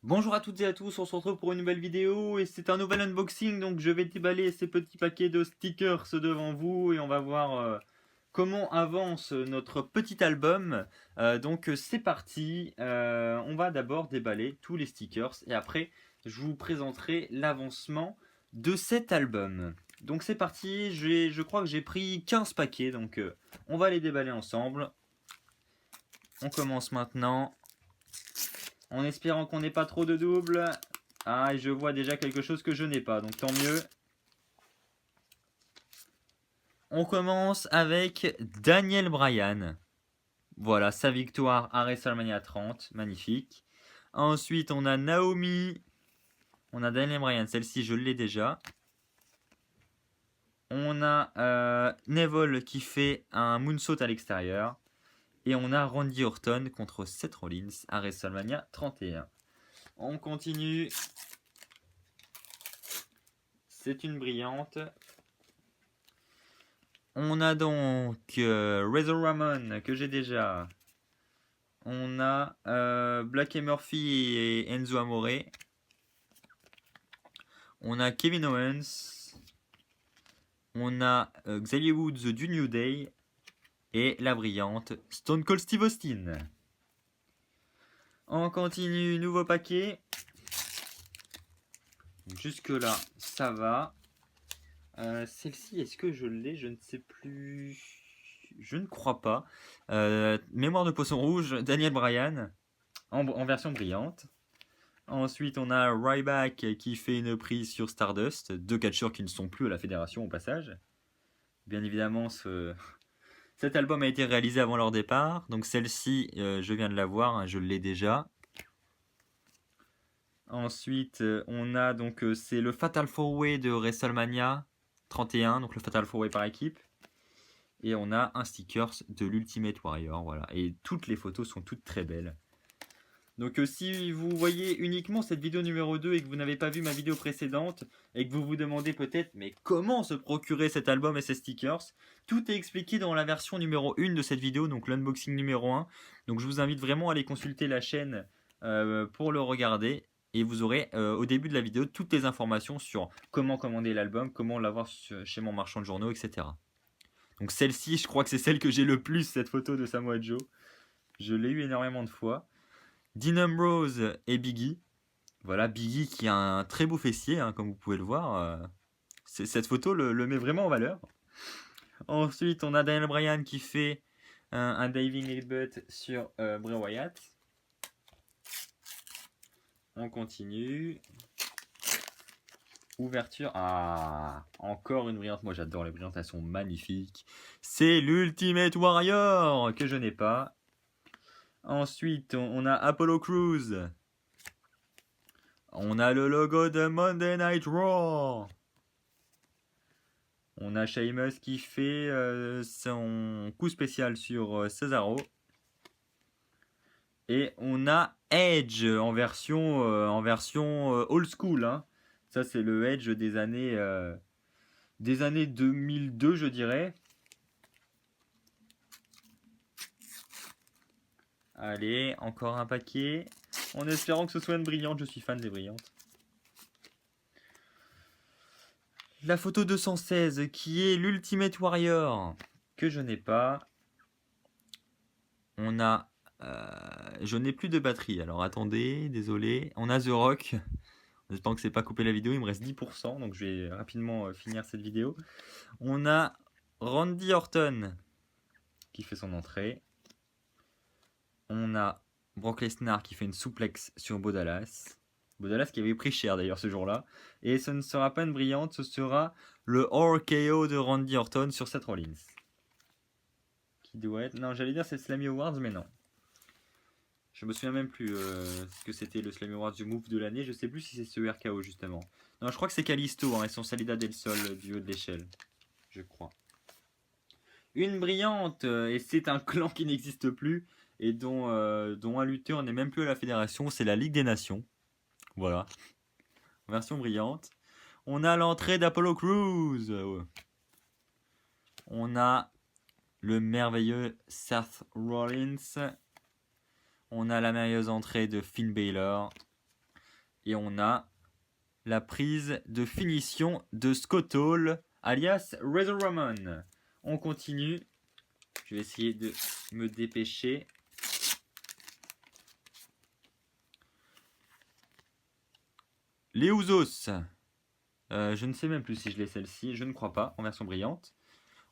Bonjour à toutes et à tous, on se retrouve pour une nouvelle vidéo et c'est un nouvel unboxing, donc je vais déballer ces petits paquets de stickers devant vous et on va voir comment avance notre petit album. Donc c'est parti. On va d'abord déballer tous les stickers et après je vous présenterai l'avancement de cet album. Donc c'est parti, je crois que j'ai pris 15 paquets, donc on va les déballer ensemble. On commence maintenant. En espérant qu'on n'ait pas trop de doubles. Ah, et je vois déjà quelque chose que je n'ai pas, donc tant mieux. On commence avec Daniel Bryan. Voilà, sa victoire à WrestleMania 30, magnifique. Ensuite, on a Naomi. On a Daniel Bryan, celle-ci je l'ai déjà. On a Neville qui fait un moonsault à l'extérieur. Et on a Randy Orton contre Seth Rollins à WrestleMania 31. On continue. C'est une brillante. On a donc Razor Ramon que j'ai déjà. On a Black et Murphy et Enzo Amore. On a Kevin Owens. On a Xavier Woods du New Day. Et la brillante Stone Cold Steve Austin. On continue, nouveau paquet. Jusque là, ça va. Celle-ci, est-ce que je l'ai? Je ne sais plus. Je ne crois pas. Mémoire de poisson rouge, Daniel Bryan, en version brillante. Ensuite, on a Ryback qui fait une prise sur Stardust. Deux catcheurs qui ne sont plus à la fédération au passage. Bien évidemment, cet album a été réalisé avant leur départ. Donc celle-ci, je viens de la voir, hein, je l'ai déjà. Ensuite, on a donc c'est le Fatal 4-Way de WrestleMania 31, donc le Fatal 4-Way par équipe. Et on a un stickers de l'Ultimate Warrior, voilà. Et toutes les photos sont toutes très belles. Donc si vous voyez uniquement cette vidéo numéro 2 et que vous n'avez pas vu ma vidéo précédente et que vous vous demandez peut-être mais comment se procurer cet album et ces stickers, tout est expliqué dans la version numéro 1 de cette vidéo, donc l'unboxing numéro 1. Donc je vous invite vraiment à aller consulter la chaîne pour le regarder et vous aurez au début de la vidéo toutes les informations sur comment commander l'album, comment l'avoir chez mon marchand de journaux, etc. Donc celle-ci, je crois que c'est celle que j'ai le plus, cette photo de Samoa Joe. Je l'ai eu énormément de fois. Dean Ambrose et Biggie. Voilà, Biggie qui a un très beau fessier, hein, comme vous pouvez le voir. Cette photo le met vraiment en valeur. Ensuite, on a Daniel Bryan qui fait un diving headbutt sur Bray Wyatt. On continue. Ouverture. Ah, encore une brillante. Moi j'adore les brillantes, elles sont magnifiques. C'est l'Ultimate Warrior que je n'ai pas. Ensuite, on a Apollo Crews. On a le logo de Monday Night Raw. On a Sheamus qui fait son coup spécial sur Cesaro. Et on a Edge en version old school, hein. Ça c'est le Edge des années 2002 je dirais. Allez, encore un paquet. En espérant que ce soit une brillante, je suis fan des brillantes. La photo 216 qui est l'Ultimate Warrior que je n'ai pas. On a je n'ai plus de batterie, alors attendez, désolé. On a The Rock. J'espère que c'est pas coupé la vidéo, il me reste 10%, donc je vais rapidement finir cette vidéo. On a Randy Orton qui fait son entrée. On a Brock Lesnar qui fait une souplex sur Bo Dallas. Bo Dallas qui avait pris cher d'ailleurs ce jour-là. Et ce ne sera pas une brillante, ce sera le RKO de Randy Orton sur Seth Rollins. Qui doit être... Non, j'allais dire c'est Slammy Awards, mais non. Je me souviens même plus ce que c'était le Slammy Awards du Move de l'année. Je sais plus si c'est ce RKO justement. Non, je crois que c'est Kalisto, hein, et son Salida del Sol du haut de l'échelle. Je crois. Une brillante, et c'est un clan qui n'existe plus, et dont un lutteur n'est même plus à la fédération, c'est la Ligue des Nations. Voilà. Version brillante. On a l'entrée d'Apollo Crews. On a le merveilleux Seth Rollins. On a la merveilleuse entrée de Finn Balor. Et on a la prise de finition de Scott Hall, alias Razor Ramon. On continue. Je vais essayer de me dépêcher. Les Usos. Je ne sais même plus si je l'ai celle-ci. Je ne crois pas, en version brillante.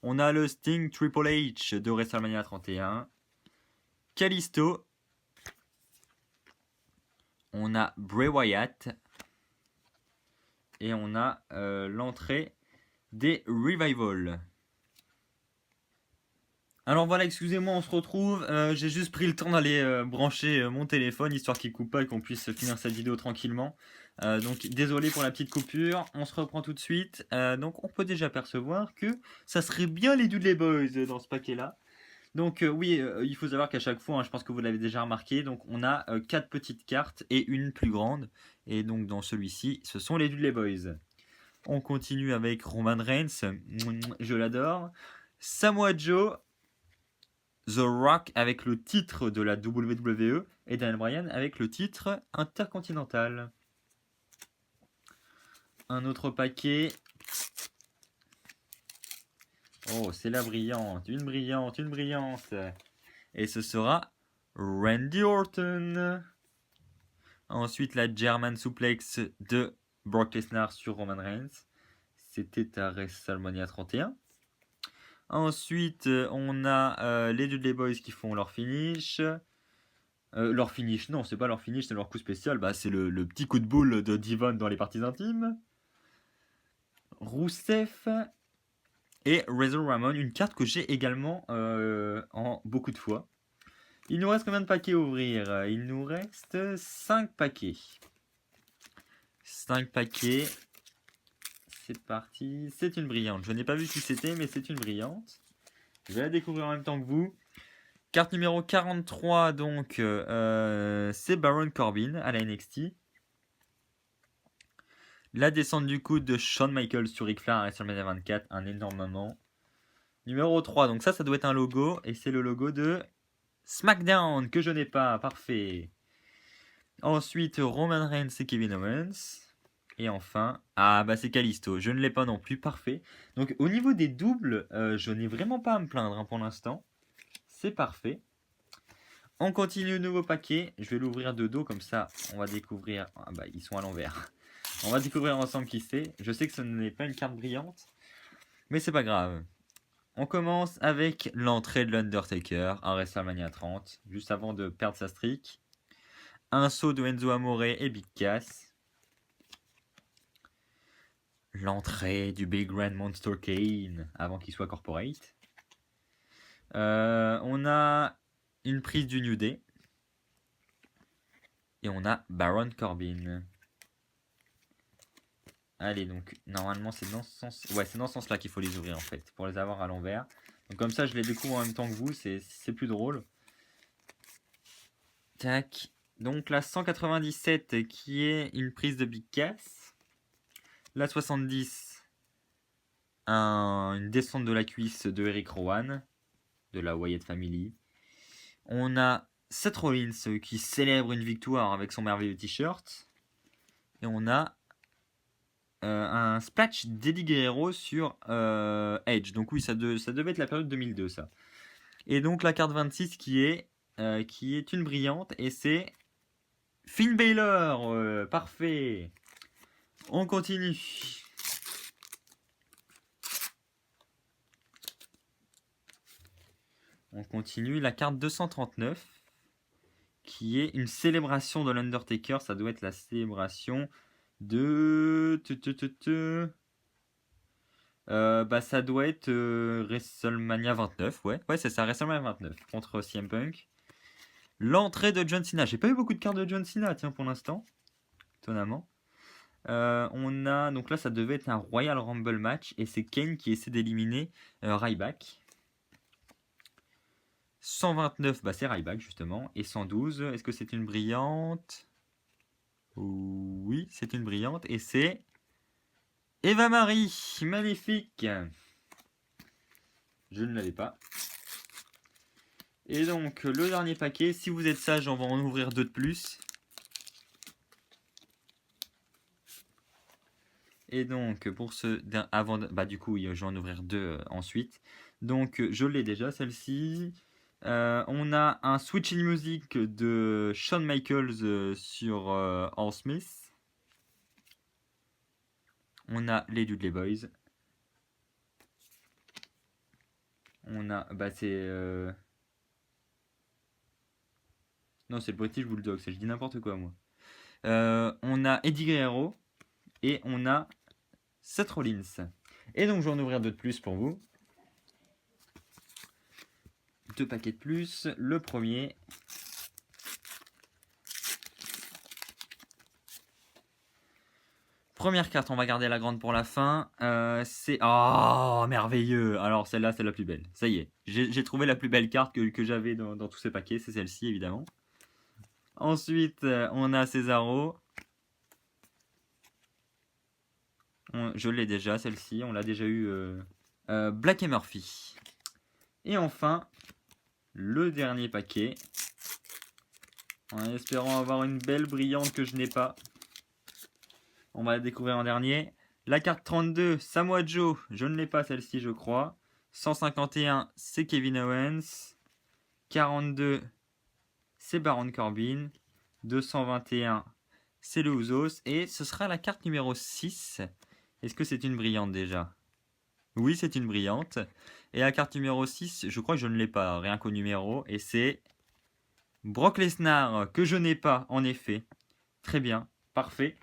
On a le Sting Triple H de WrestleMania 31. Kalisto. On a Bray Wyatt. Et on a l'entrée des Revival. Alors voilà, excusez-moi, on se retrouve. J'ai juste pris le temps d'aller brancher mon téléphone, histoire qu'il ne coupe pas et qu'on puisse finir cette vidéo tranquillement. Donc désolé pour la petite coupure, on se reprend tout de suite. Donc on peut déjà percevoir que ça serait bien les Dudley Boys dans ce paquet-là. Donc oui, il faut savoir qu'à chaque fois, hein, je pense que vous l'avez déjà remarqué, donc on a 4 petites cartes et une plus grande. Et donc dans celui-ci, ce sont les Dudley Boys. On continue avec Roman Reigns, je l'adore. Samoa Joe, The Rock avec le titre de la WWE et Daniel Bryan avec le titre intercontinental. Un autre paquet. Oh, c'est la brillante, une brillante, une brillante. Et ce sera Randy Orton. Ensuite, la German Suplex de Brock Lesnar sur Roman Reigns. C'était à WrestleMania 31. Ensuite, on a les Dudley Boys qui font leur finish. Leur finish, non, c'est pas leur finish, c'est leur coup spécial. Bah, c'est le petit coup de boule de Devon dans les parties intimes. Rusev et Razor Ramon, une carte que j'ai également en beaucoup de fois. Il nous reste combien de paquets à ouvrir? Il nous reste 5 paquets. 5 paquets. C'est parti. C'est une brillante. Je n'ai pas vu qui c'était, mais c'est une brillante. Je vais la découvrir en même temps que vous. Carte numéro 43, donc, c'est Baron Corbin à la NXT. La descente du coude de Shawn Michaels sur Ric Flair à WrestleMania 24, un énorme moment. Numéro 3, donc ça doit être un logo, et c'est le logo de SmackDown, que je n'ai pas, parfait. Ensuite, Roman Reigns et Kevin Owens. Et enfin, c'est Kalisto, je ne l'ai pas non plus, parfait. Donc au niveau des doubles, je n'ai vraiment pas à me plaindre hein, pour l'instant. C'est parfait. On continue le nouveau paquet. Je vais l'ouvrir de dos comme ça. On va découvrir. Ils sont à l'envers. On va découvrir ensemble qui c'est. Je sais que ce n'est pas une carte brillante, mais c'est pas grave. On commence avec l'entrée de l'Undertaker à WrestleMania 30, juste avant de perdre sa streak. Un saut de Enzo Amore et Big Cass. L'entrée du Big Grand Monster Kane avant qu'il soit corporate. On a une prise du New Day. Et on a Baron Corbin. Allez, donc, normalement, c'est dans ce sens... Ouais, c'est dans ce sens-là qu'il faut les ouvrir, en fait, pour les avoir à l'envers. Donc, comme ça, je les découvre en même temps que vous, c'est plus drôle. Tac. Donc, la 197, qui est une prise de Big Cass. La 70, une descente de la cuisse de Eric Rowan, de la Wyatt Family. On a Seth Rollins, qui célèbre une victoire avec son merveilleux t-shirt. Et on a un splash d'Eddie Guerrero sur Edge. Donc oui, ça devait être la période 2002, ça. Et donc la carte 26 qui est une brillante, et c'est Finn Balor. Parfait. On continue. On continue. La carte 239 qui est une célébration de l'Undertaker. Ça doit être la célébration de... ça doit être WrestleMania 29, ouais c'est ça, WrestleMania 29 contre CM Punk. L'entrée de John Cena, j'ai pas eu beaucoup de cartes de John Cena, tiens, pour l'instant, étonnamment. On a, donc là ça devait être un Royal Rumble match, et c'est Kane qui essaie d'éliminer Ryback. 129, c'est Ryback justement, et 112, est-ce que c'est une brillante? Oui, c'est une brillante, et c'est Eva Marie, magnifique. Je ne l'avais pas. Et donc, le dernier paquet, si vous êtes sage, on va en ouvrir deux de plus. Et donc, pour ce... Avant bah du coup, je vais en ouvrir 2 ensuite. Donc, je l'ai déjà, celle-ci. On a un Switch in Music de Shawn Michaels sur All Smith. On a les Dudley Boys. On a... Bah c'est... Non, c'est le British Bulldog, je dis n'importe quoi, moi. On a Eddie Guerrero. Et on a Seth Rollins. Et donc, je vais en ouvrir 2 de plus pour vous. 2 paquets de plus. Le premier... Première carte, on va garder la grande pour la fin. C'est... Oh, merveilleux! Alors, celle-là, c'est la plus belle. Ça y est, j'ai trouvé la plus belle carte que j'avais dans tous ces paquets. C'est celle-ci, évidemment. Ensuite, on a Cesaro. Je l'ai déjà, celle-ci. On l'a déjà eu. Black et Murphy. Et enfin, le dernier paquet. En espérant avoir une belle brillante que je n'ai pas. On va la découvrir en dernier. La carte 32, Samoa Joe. Je ne l'ai pas celle-ci, je crois. 151, c'est Kevin Owens. 42, c'est Baron Corbin. 221, c'est le Usos. Et ce sera la carte numéro 6. Est-ce que c'est une brillante déjà? Oui, c'est une brillante. Et la carte numéro 6, je crois que je ne l'ai pas, rien qu'au numéro. Et c'est Brock Lesnar, que je n'ai pas, en effet. Très bien, parfait.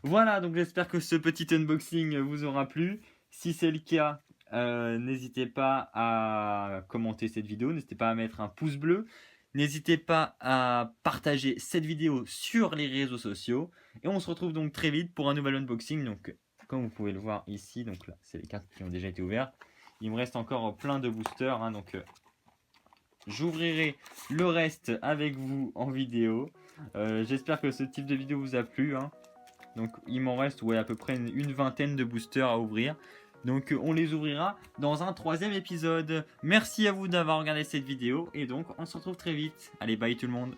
Voilà, donc j'espère que ce petit unboxing vous aura plu. Si c'est le cas, n'hésitez pas à commenter cette vidéo, n'hésitez pas à mettre un pouce bleu. N'hésitez pas à partager cette vidéo sur les réseaux sociaux. Et on se retrouve donc très vite pour un nouvel unboxing. Donc, comme vous pouvez le voir ici, donc là, c'est les cartes qui ont déjà été ouvertes. Il me reste encore plein de boosters, hein, donc j'ouvrirai le reste avec vous en vidéo. J'espère que ce type de vidéo vous a plu, hein. Donc il m'en reste à peu près une vingtaine de boosters à ouvrir. Donc on les ouvrira dans un 3e épisode. Merci à vous d'avoir regardé cette vidéo. Et donc on se retrouve très vite. Allez, bye tout le monde.